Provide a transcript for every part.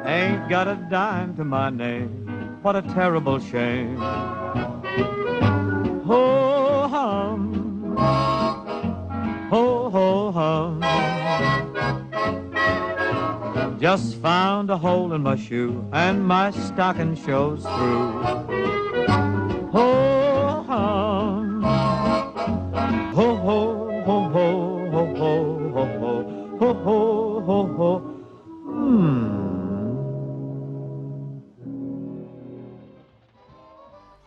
Ain't got a dime to my name, what a terrible shame. Ho hum, ho ho hum. Just found a hole in my shoe and my stocking shows through. Ho hum, ho ho ho ho ho ho ho ho ho ho ho.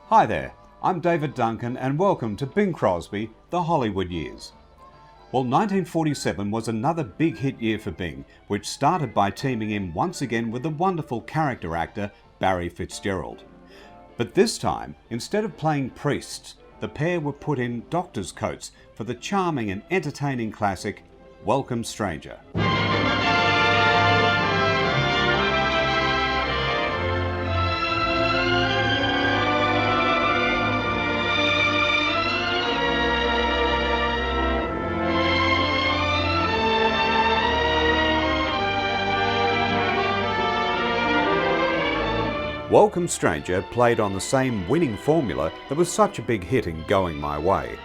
Hi there, I'm David Duncan and welcome to Bing Crosby, The Hollywood Years. Well, 1947 was another big hit year for Bing, which started by teaming him once again with the wonderful character actor Barry Fitzgerald. But this time, instead of playing priests, the pair were put in doctor's coats for the charming and entertaining classic Welcome Stranger. Welcome Stranger played on the same winning formula that was such a big hit in Going My Way.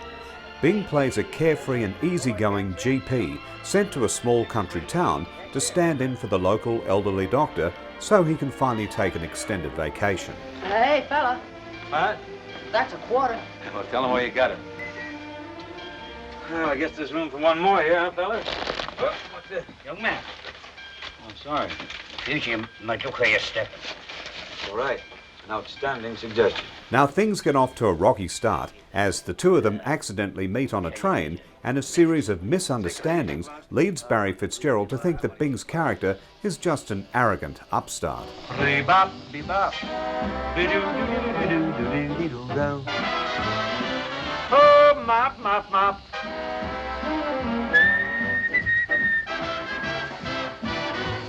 Bing plays a carefree and easygoing GP sent to a small country town to stand in for the local elderly doctor so he can finally take an extended vacation. Hey, fella. What? That's a quarter. Well, tell him where you got it. Well, I guess there's room for one more here, huh, fella? Oh, what's this? Young man, I'm sorry. future might look where you're stepping. All right. An outstanding suggestion. Now things get off to a rocky start as the two of them accidentally meet on a train, and a series of misunderstandings leads Barry Fitzgerald to think that Bing's character is just an arrogant upstart. Bebop, bebop, bidoo-doo-doo-doo-doo-doo-doo. Oh, mop, mop, mop.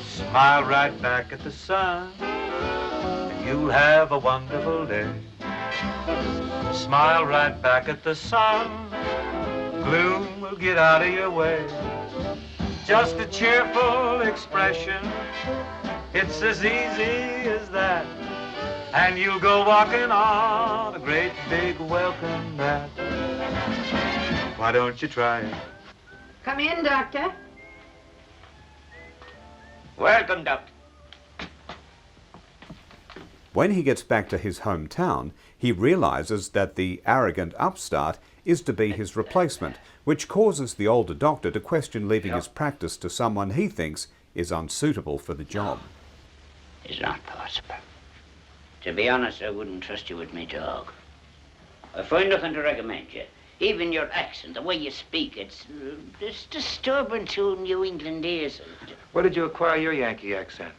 Smile right back at the sun, and you'll have a wonderful day. Smile right back at the sun, gloom will get out of your way. Just a cheerful expression, it's as easy as that. And you'll go walking on a great big welcome mat. Why don't you try it? Come in, Doctor. Welcome, Doctor. When he gets back to his hometown, he realizes that the arrogant upstart is to be his replacement, which causes the older doctor to question leaving his practice to someone he thinks is unsuitable for the job. It's not possible. To be honest, I wouldn't trust you with me dog. I find nothing to recommend you. Even your accent, the way you speak, it's disturbing to New England ears. Where did you acquire your Yankee accent?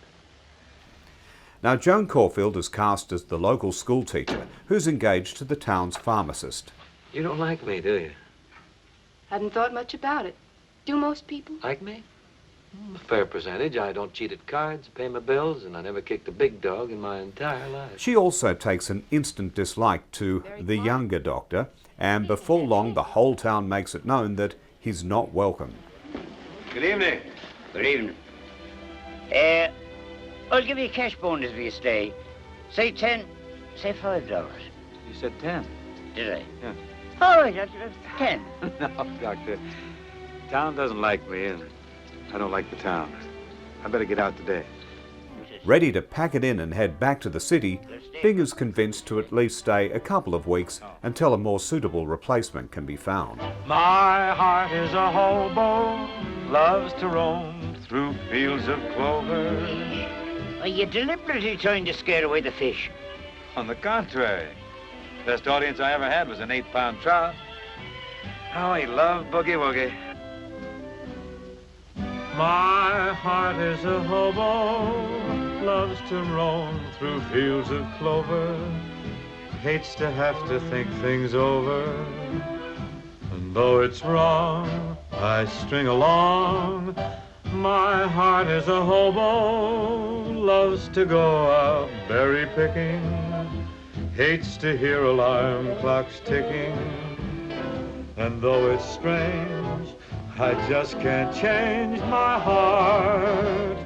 Now Joan Caulfield is cast as the local school teacher who's engaged to the town's pharmacist. You don't like me, do you? Hadn't thought much about it. Do most people? Like me? A fair percentage. I don't cheat at cards, pay my bills, and I never kicked a big dog in my entire life. She also takes an instant dislike to the younger doctor, and before long the whole town makes it known that he's not welcome. Good evening. Good evening. I'll give you a cash bonus if you stay. Say $10, say $5. You said 10. Did I? Yeah. All right, that's 10. No, Doctor. Town doesn't like me, and I don't like the town. I better get out today. Ready to pack it in and head back to the city, Bing is convinced to at least stay a couple of weeks until a more suitable replacement can be found. My heart is a hobo, loves to roam through fields of clover. Are you deliberately trying to scare away the fish? On the contrary. Best audience I ever had was an 8-pound trout. Oh, he loved boogie woogie. My heart is a hobo, loves to roam through fields of clover, hates to have to think things over, and though it's wrong, I string along. My heart is a hobo, loves to go out berry picking, hates to hear alarm clocks ticking, and though it's strange, I just can't change my heart.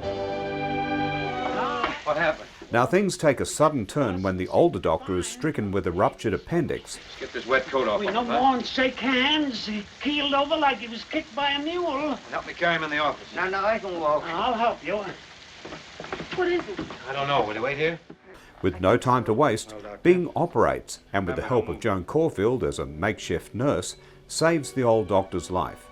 What happened? Now things take a sudden turn when the older doctor is stricken with a ruptured appendix. Let's get this wet coat off. We no more shake hands. He keeled over like he was kicked by a mule. Help me carry him in the office. No, I can walk. I'll help you. What is it? I don't know. Will you wait here? With no time to waste, Bing operates, and with the help of Joan Caulfield as a makeshift nurse, saves the old doctor's life.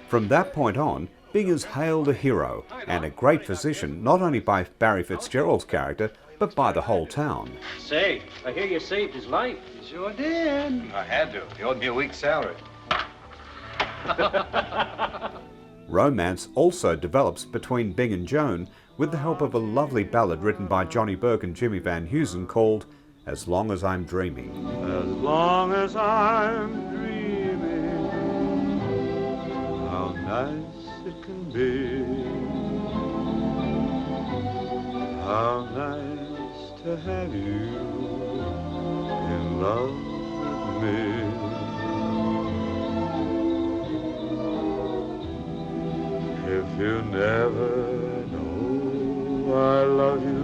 From that point on, Bing is hailed a hero and a great physician not only by Barry Fitzgerald's character, but by the whole town. Say, I hear you saved his life. You sure did. I had to. He owed me a week's salary. Romance also develops between Bing and Joan with the help of a lovely ballad written by Johnny Burke and Jimmy Van Heusen called As Long as I'm Dreaming. As long as I'm dreaming, how nice it can be. How nice to have you in love with me. If you never know I love you,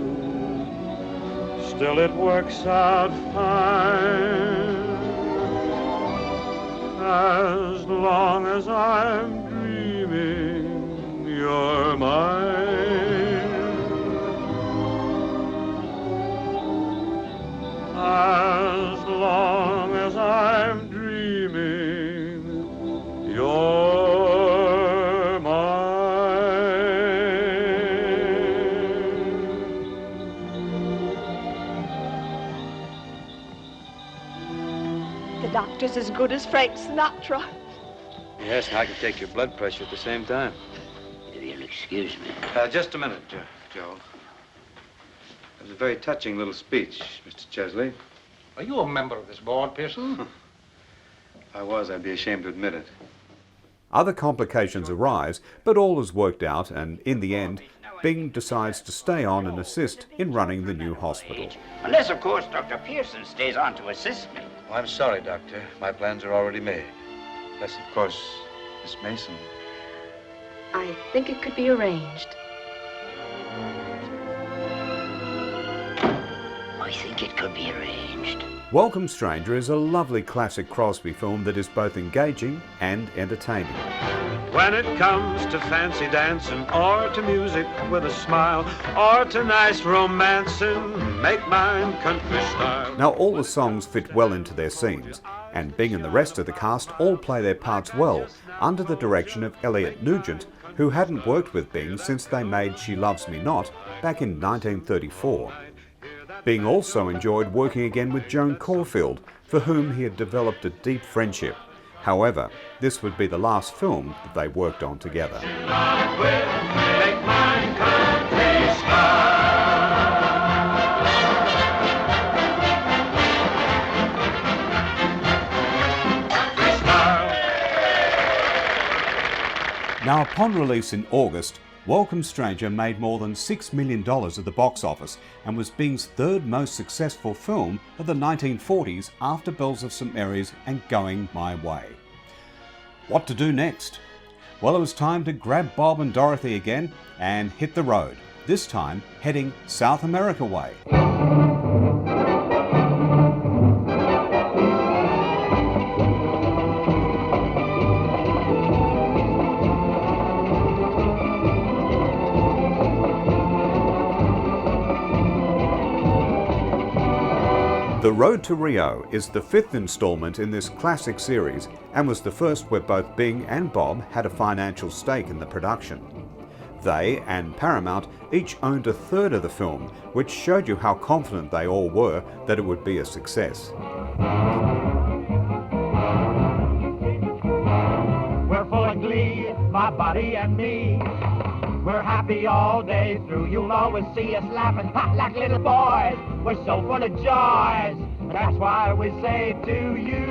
still it works out fine. As long as I'm dreaming, you're mine. As long as I'm dreaming, you're mine. The doctor's as good as Frank Sinatra. Yes, and I can take your blood pressure at the same time. If you'll excuse me. Just a minute, Joe. It was a very touching little speech, Mr. Chesley. Are you a member of this board, Pearson? If I was, I'd be ashamed to admit it. Other complications arise, but all is worked out, and in the end, Bing decides to stay on and assist in running the new hospital. Unless, of course, Dr. Pearson stays on to assist me. Oh, I'm sorry, Doctor. My plans are already made. Unless, of course, Miss Mason. I think it could be arranged. I think it could be arranged. Welcome Stranger is a lovely classic Crosby film that is both engaging and entertaining. When it comes to fancy dancing, or to music with a smile, or to nice romancing, make mine country style. Now all the songs fit well into their scenes, and Bing and the rest of the cast all play their parts well, under the direction of Elliot Nugent, who hadn't worked with Bing since they made She Loves Me Not back in 1934. Bing also enjoyed working again with Joan Caulfield, for whom he had developed a deep friendship. However, this would be the last film that they worked on together. Now, upon release in August, Welcome Stranger made more than $6 million at the box office and was Bing's third most successful film of the 1940s after Bells of St. Mary's and Going My Way. What to do next? Well, it was time to grab Bob and Dorothy again and hit the road, this time heading South America way. The Road to Rio is the fifth installment in this classic series and was the first where both Bing and Bob had a financial stake in the production. They and Paramount each owned a third of the film, which showed you how confident they all were that it would be a success. We're full of glee, my buddy and me. We're happy all day through. You'll always see us laughing hot like little boys. We're so full of joys. That's why we say to you,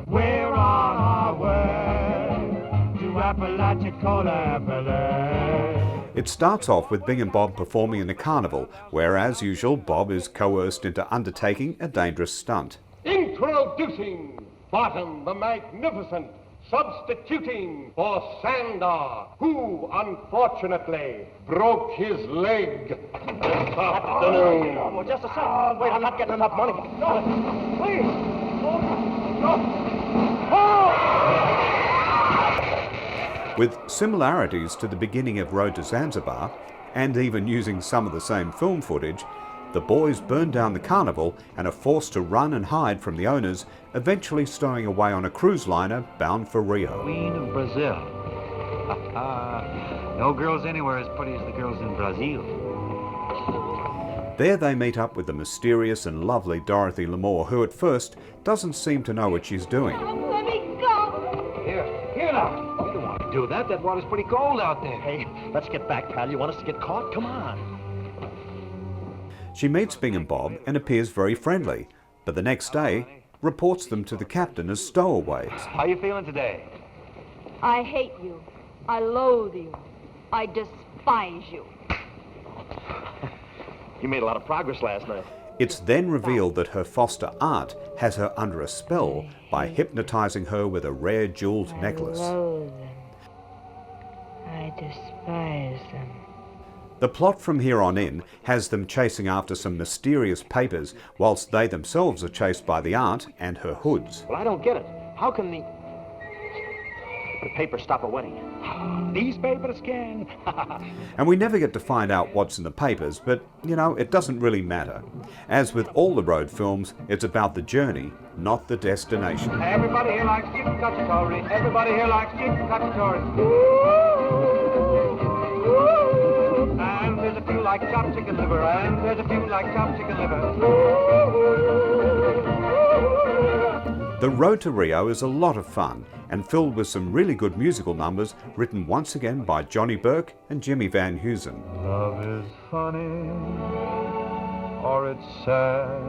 we're on our way to Apalachicola, LA. It starts off with Bing and Bob performing in a carnival, where as usual Bob is coerced into undertaking a dangerous stunt. Introducing Bottom the Magnificent, substituting for Sandor, who unfortunately broke his leg this afternoon. Oh, just a second. Wait, I'm not getting enough money. No, please. With similarities to the beginning of Road to Zanzibar, and even using some of the same film footage, the boys burn down the carnival and are forced to run and hide from the owners, eventually stowing away on a cruise liner bound for Rio. Queen of Brazil. No girls anywhere as pretty as the girls in Brazil. There they meet up with the mysterious and lovely Dorothy Lamour, who at first doesn't seem to know what she's doing. Let me go. Here now. You don't want to do that. That water's pretty cold out there. Hey, let's get back, pal. You want us to get caught? Come on. She meets Bing and Bob and appears very friendly, but the next day reports them to the captain as stowaways. How you feeling today? I hate you. I loathe you. I despise you. You made a lot of progress last night. It's then revealed that her foster aunt has her under a spell by hypnotizing her with a rare jeweled necklace. I loathe them. I despise them. The plot from here on in has them chasing after some mysterious papers, whilst they themselves are chased by the aunt and her hoods. Well, I don't get it. How can the papers stop a wedding? These papers can. And we never get to find out what's in the papers, but, you know, it doesn't really matter. As with all the road films, it's about the journey, not the destination. Everybody here likes chicken cacciatore. Everybody here likes chicken cacciatore. And there's a few like chopped chicken liver. And there's a few like chopped chicken liver. The Road to Rio is a lot of fun and filled with some really good musical numbers written once again by Johnny Burke and Jimmy Van Heusen. Love is funny, or it's sad,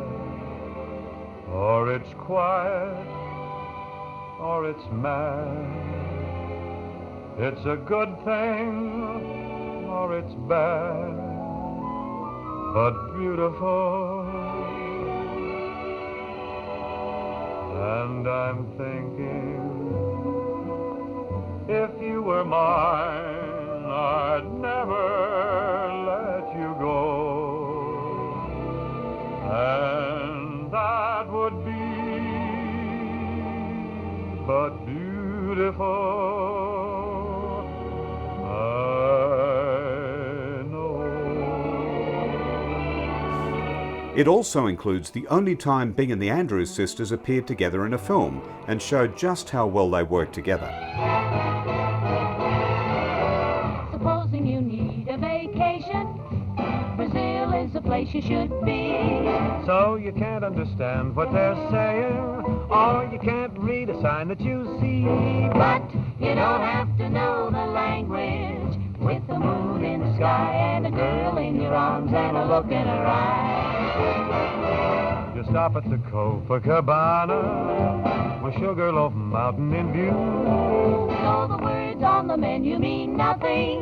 or it's quiet, or it's mad. It's a good thing, or it's bad, but beautiful. And I'm thinking, if you were mine, I'd never let you go. And that would be but beautiful, I know. It also includes the only time Bing and the Andrews sisters appeared together in a film and showed just how well they worked together. Supposing you need a vacation, Brazil is the place you should be. So you can't understand what they're saying, or you can't read a sign that you see. But you don't have to know the language. With the moon in the sky and a girl in your arms and a look in her eyes. You stop at the Copacabana with Sugarloaf Mountain in view. So the words on the menu mean nothing.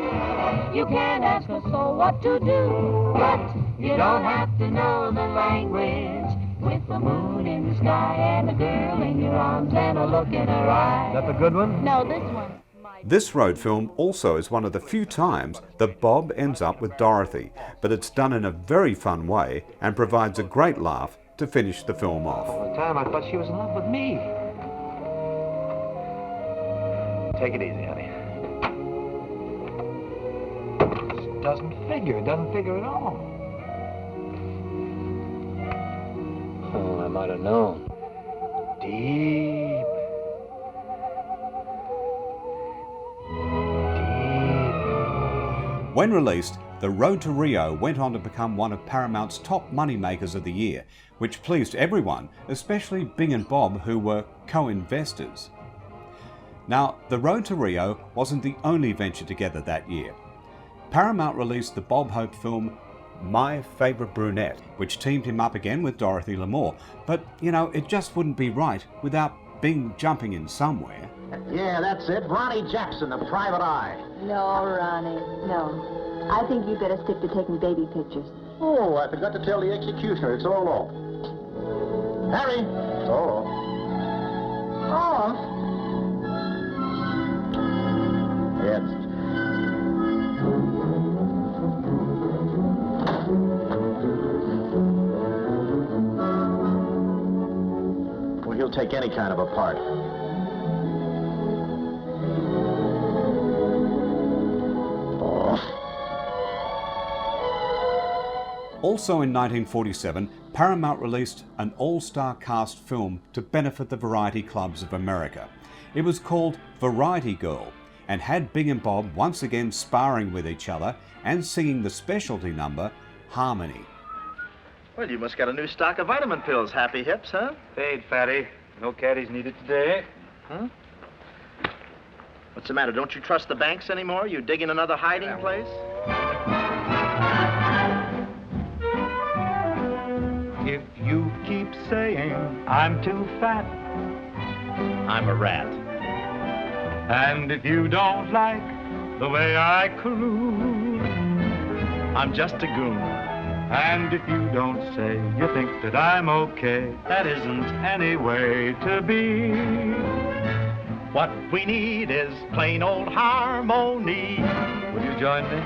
You can't ask us so what to do. But you don't have to know the language. With the moon in the sky and a girl in your arms and a look in her eyes. Is that the good one? No, this one. This road film also is one of the few times that Bob ends up with Dorothy, but it's done in a very fun way and provides a great laugh to finish the film off. All the time I thought she was in love with me. Take it easy, honey. It doesn't figure. It doesn't figure at all. Oh, I might have known. Deep. When released, The Road to Rio went on to become one of Paramount's top money makers of the year, which pleased everyone, especially Bing and Bob, who were co-investors. Now, The Road to Rio wasn't the only venture together that year. Paramount released the Bob Hope film My Favorite Brunette, which teamed him up again with Dorothy Lamour. But, you know, it just wouldn't be right without Bing jumping in somewhere. Yeah, that's it. Ronnie Jackson, the private eye. No, Ronnie, no. I think you better stick to taking baby pictures. Oh, I forgot to tell the executioner. It's all off. Harry, it's all off. Off? Yes. Well, he'll take any kind of a part. Also in 1947, Paramount released an all-star cast film to benefit the variety clubs of America. It was called Variety Girl and had Bing and Bob once again sparring with each other and singing the specialty number, Harmony. Well, you must got a new stock of vitamin pills, Happy Hips, huh? Fade, Fatty. No caddies needed today. Huh? What's the matter? Don't you trust the banks anymore? You digging another hiding place? If you keep saying I'm too fat, I'm a rat. and if you don't like the way I cruise, I'm just a goon. and if you don't say you think that I'm okay, that isn't any way to be. What we need is plain old harmony. Will you join me?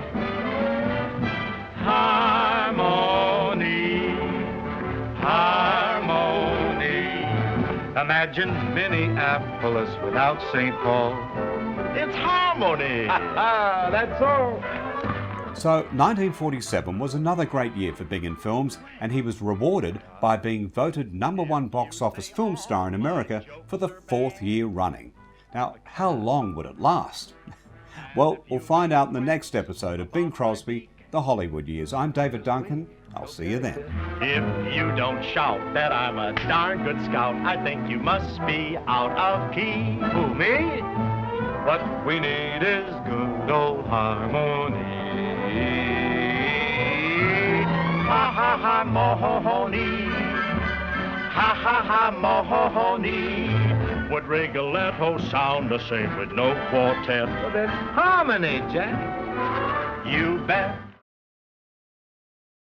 Harmony, harmony. Imagine Minneapolis without St. Paul. It's harmony. Ah, that's all. So 1947 was another great year for Bing in films, and he was rewarded by being voted #1 box office film star in America for the 4th year running. Now, how long would it last? Well, we'll find out in the next episode of Bing Crosby, The Hollywood Years. I'm David Duncan. I'll see you then. If you don't shout that I'm a darn good scout, I think you must be out of key. Who, me? What we need is good old harmony. Ha ha ha Mahoney, ha ha ha Mahoney. Would Rigoletto sound the same with no quartet? Well, then, harmony, Jack. You bet.